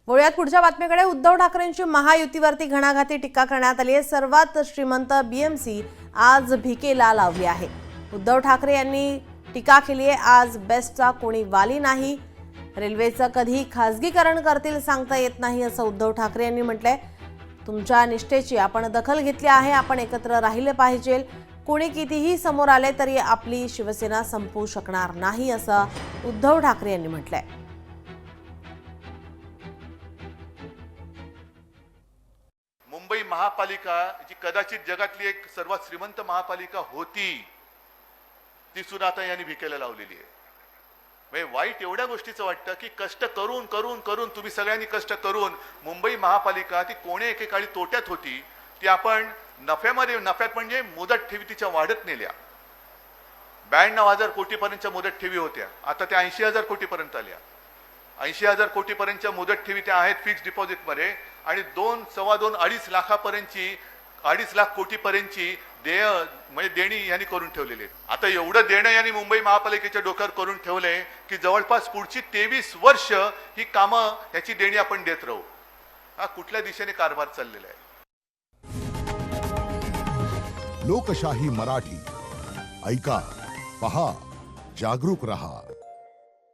वळूयात पुढच्या बातमीकडे। उद्धव ठाकरेंची महायुतीवरती घणाघाती टीका करण्यात आली आहे। सर्वात श्रीमंत बीएमसी आज भिकेला लावली आहे। उद्धव ठाकरे यांनी टीका केली आहे, आज बेस्टचा कोणी वाली नाही, रेल्वेचं कधी खासगीकरण करतील सांगता येत नाही असं उद्धव ठाकरे यांनी म्हटलंय। तुमच्या निष्ठेची आपण दखल घेतली आहे, आपण एकत्र राहिले पाहिजे, कोणी कितीही समोर आले तरी आपली शिवसेना संपू शकणार नाही असं उद्धव ठाकरे यांनी म्हटलंय। मुंबई महापालिका जी कदाचित जगातली एक सर्वात श्रीमंत महापालिका होती, ती सुद्धा आता यांनी भिकेला लावलेली आहे। म्हणजे वाईट एवढ्या गोष्टीचं वाटतं की कष्ट करून करून करून तुम्ही सगळ्यांनी कष्ट करून मुंबई महापालिका ती कोणे एकेकाळी तोट्यात होती, ती आपण नफ्यात म्हणजे मुदत ठेवी तिच्या वाढत नेल्या। 92,000 कोटीपर्यंतच्या मुदत ठेवी होत्या, आता त्या 80,000 कोटीपर्यंत आल्या। 80,000 कोटीपर्यंतच्या मुदत ठेवी त्या आहेत फिक्स्ड डिपॉझिटमध्ये, आणि 2-2.5 लाखापर्यंतची 2.5 लाख कोटीपर्यंतची म्हणजे देणी यांनी करून ठेवलेली आहे। आता एवढं देणं यांनी मुंबई महापालिकेच्या डोक्यावर करून ठेवलंय की जवळपास पुढची 23 वर्ष ही कामं ह्याची देणी आपण देत राहू। हा कुठल्या दिशेने कारभार चाललेला आहे? लोकशाही मराठी ऐका, पहा, जागरूक रहा।